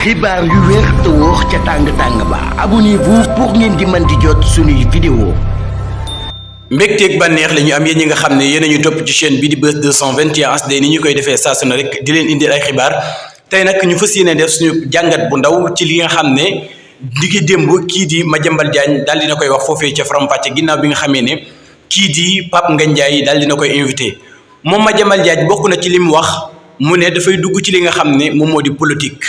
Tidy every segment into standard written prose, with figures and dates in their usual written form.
xibaar yu wér te wóor ca tàng-tàng ba abonnez-vous pour ngeen di mën di jot suñuy vidéo. mbégteeg bànneex la ñu am yéen ñi nga xam ne yéen a ñu topp ci chaîne bi di Buzz 221 HD ni ñu koy defee saa su ne rek di leen indil ay xibaar tey nag ñu fas yéene def suñu jàngat bu ndaw ci li nga xam ne ndigi démb kii di Madiambal Diagne daal dina koy wax foofee ca Faram-Facce ginnaaw bi nga xamee ne kii di Pape Ngagne Ndiaye daal dina koy invité moom Madiambal Diagne bokk na ci li mu wax mu ne dafay dugg ci li nga xam ne moom moo di politique.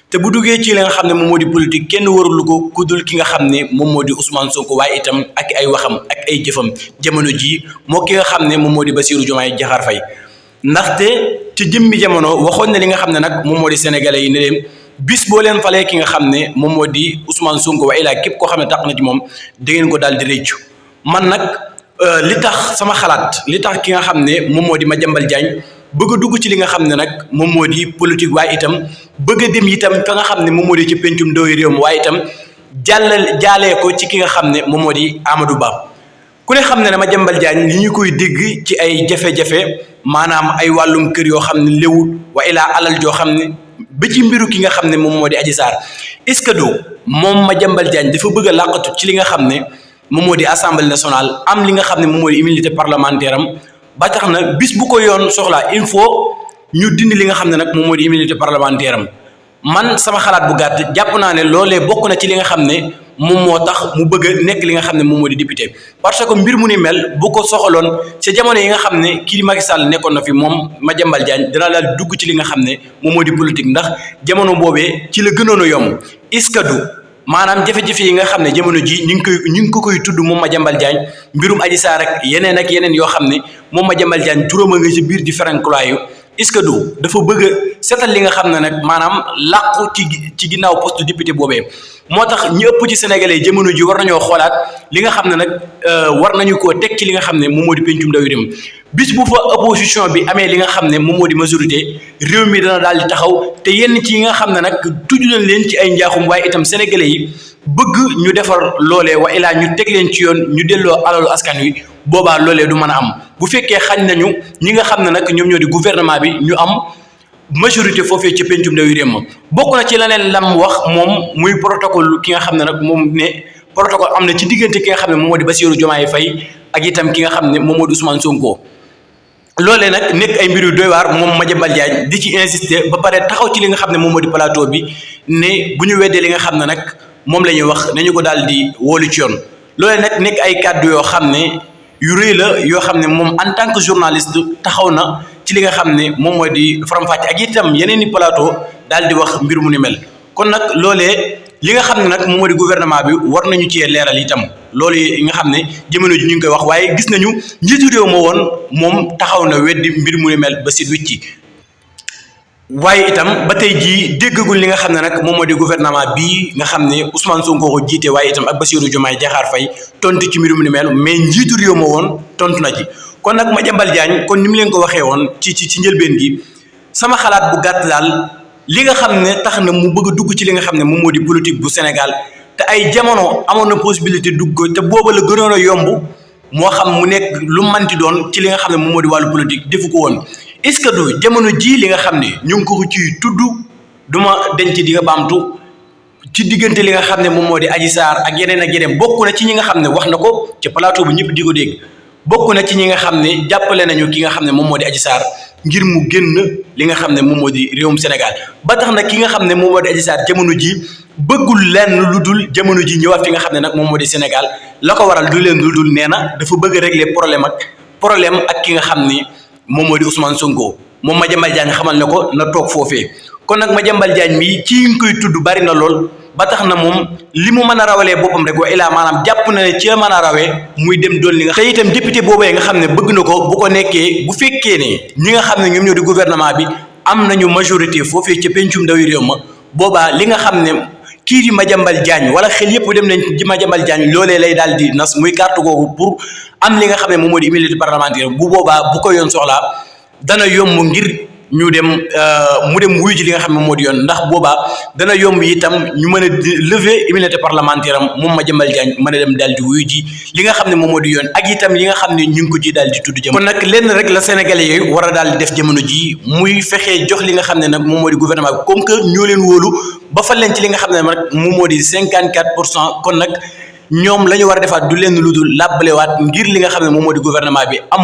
te bu duggee ci li nga xam ne moom moo di politique kenn warul ko kudul ki nga xam ne moom moo di Ousmane Sonko waaye itam ak ay waxam ak ay jëfam jamono jii moo ki nga xam ne moom moo di Bassirou Diomaye Diakhar Faye ndaxte ci jëmmi jamono waxoon na li nga xam ne nag moom moo di sénégalais yi ne leen bis boo leen falee ki nga xam ne moom moo di Ousmane Sonko waaye laa képp koo xam ne tax na ci moom da ngeen ko daal di réccu man nag li tax sama xalaat li tax ki nga xam ne moom moo di Madiambal Diagne bëgg a dugg ci li nga xam ne nag moom moo di politique waaye itam bëgg a dem itam fa nga xam ne moom moo di ci pencum ndawi réew mi waaye itam jaalee ko ci ki nga xam ne moom moo di Amadou Ba ku ne xam ne ne Madiambal Diagne li ñu koy dégg ci ay jafe-jafe maanaam ay wàllum kër yoo xam ne léwul wa ilaa alal joo xam ne ba ci mbiru ki nga xam ne moom moo di Adji Sarr est-ce que do moom Madiambal Diagne dafa bëgg a làqatu ci li nga xam ne moom moo di assemblée nationale am li nga xam ne moom moo di immunité parlementaire am ba tax na bis bu ko yoon soxlaa il faut ñu dindi li nga xam ne nag moom moo di immunité parlementaire am man sama xalaat bu gàtt jàpp naa ne loolee bokk na ci li nga xam ne moom moo tax mu bëgg a nekk li nga xam ne moom moo di député parce que mbir mu ni mel bu ko soxaloon ca jamono yi nga xam ne kii di Macky Sall nekkoon na fi moom Madiambal Diagne dina daal dugg ci li nga xam ne moom moo di politique ndax jamono boobee ci la gënoon a yomb est-ce que du maanaam jafe-jafe yi nga xam ne jamono ji ñu ngi ko koy tudd moom Madiambal Diagne mbirum Adji Sarr ak yeneen yoo xam ne moom Madiambal Diagne turam a nga ci biir di ferenculayu est-ce que du dafa bëgg a seetal li nga xam ne nag maanaam làqu ci ginnaaw poste député boobee moo tax ñi ëpp ci sénégalais jamono ji war nañoo xoolaat li nga xam ne nag war nañu koo teg ci li nga xam ne moom moo di pencum ndawi réew bis bu fa opposition bi amee li nga xam ne moom moo di majorité réew mi dana daal di taxaw te yenn ci yi nga xam ne nag tudd nañ leen ci ay njaaxum waaye itam sénégalais yi bëgg ñu defar loolee wa ilaa ñu teg leen ci yoon ñu delloo alalu askan wi boobaa loolee du mën a am bu fekkee xañ nañu ñi nga xam ne nag ñoom ñoo di gouvernement bi ñu am majorité foofee ci pencum ndawi réew ma bokk na ci leneen lam wax moom muy protocole ki nga xam ne nag moom ne protocole am na ci diggante ki nga xam ne moom moo di Bassirou Diomaye Faye ak itam ki nga xam ne moom moo di Ousmane Sonko loolee nag nekk ay mbir yu doy waar moom Madiambal Diagne di ci insister ba pare taxaw ci li nga xam ne moom moo di plateau bi ne bu ñu weddee li nga xam ne nag moom la ñuy wax nañu ko daal di wóolu ci yoon loolee nag nekk ay kàddu yoo xam ne yu rëy la yoo xam ne moom en tant que journaliste taxaw na ci li nga xam ne moom moo di Faram-Facce ak itam yeneen i plateau daal di wax mbir mu ni mel kon nag loolee li nga xam ne nag moom moo di gouvernement bi war nañu cee leeral itam loolu yi nga xam ne jamono ji ñu ngi koy wax waaye gis nañu njiitu réew ma woon moom taxaw na weddi mbir mu ni mel ba sit wicci waaye itam ba tey jii déggagul li nga xam ne nag moom moo di gouvernement bii nga xam ne Ousmane Sonko ko jiite waaye itam ak Bassirou Diomaye Diakhar Faye tontu ci mbir mu ni mel mais njiitu réew ma woon tontu na ci kon nag Madiambal Diagne kon ni mu leen ko waxee woon ci njëlbeen gi sama xalaat bu gàtt daal li nga xam ne tax na mu bëgg a dugg ci li nga xam ne moom moo di politique bu Sénégal te ay jamono amoon na possibilité dugg te booba la gënoon a yomb moo xam mu nekk lu manti doon ci li nga xam ne moom moo di wàllu politique defu ko woon est-ce que du jamono ji li nga xam ne ñu ngi ko ciy tudd duma denc di nga baamtu ci diggante li nga xam ne moom moo di Adji Sarr ak yeneen bokk na ci ñi nga xam ne wax na ko ci plateau bi ñëpp di ko dégg bokk na ci ñi nga xam ne jàppale nañu ki nga xam ne moom moo di Adji Sarr ngir mu génn li nga xam ne moom moo di réewum Sénégal ba tax na ki nga xam ne moom moo di Adji Sarr jamono ji bëggul lenn lu dul jamono ji ñëwaat fi nga xam ne nag moom moo di Sénégal la ko waral du leen lu dul nee na dafa bëgg a régler problème ak ki nga xam ne moom moo di Ousmane Sonko moom Madiambal Diagne xamal ne ko na toog foofee kon nag Madiambal Diagne mii ci nga koy tudd bari na lool ba tax na moom li mu mën a rawalee boppam rek wa ilaa maanaam jàpp na ne ci mën a rawee muy dem doon li nga te itam député boobee nga xam ne bëgg na ko bu ko nekkee bu fekkee ne ñi nga xam ne ñoom ñoo di gouvernement bi am nañu majorité foofee ca pencum ndawi réew ma boobaa li nga xam ne kii di Madiambal Diagne wala xel yëpp dem nañ ci Madiambal Diagne loolee lay daal di nas muy carte googu pour am li nga xam ne moom moo di immunité parlementaire bu boobaa bu ko yoon soxlaa dana yomb ngir ñu dem mu dem wuyu ji li nga xam ne moo di yoon ndax boobaa dana yomb itam ñu mën a lever immunité parlementaire am moom Madiambal Diagne mën a dem daal di wuyu ji li nga xam ne moom moo di yoon ak itam yi nga xam ne ñu ngi ko ci daal di tudd jamono. kon nag lenn rek la sénégalais yooyu war a daal di def jamono ji muy fexee jox li nga xam ne nag moom moo di gouvernement bi comme que ñoo leen wóolu ba fal leen ci li nga xam ne nag moom moo di 54% kon nag ñoom la ñu war a defaat du leen lu dul làbbalewaat ngir li nga xam ne moom moo di gouvernement bi am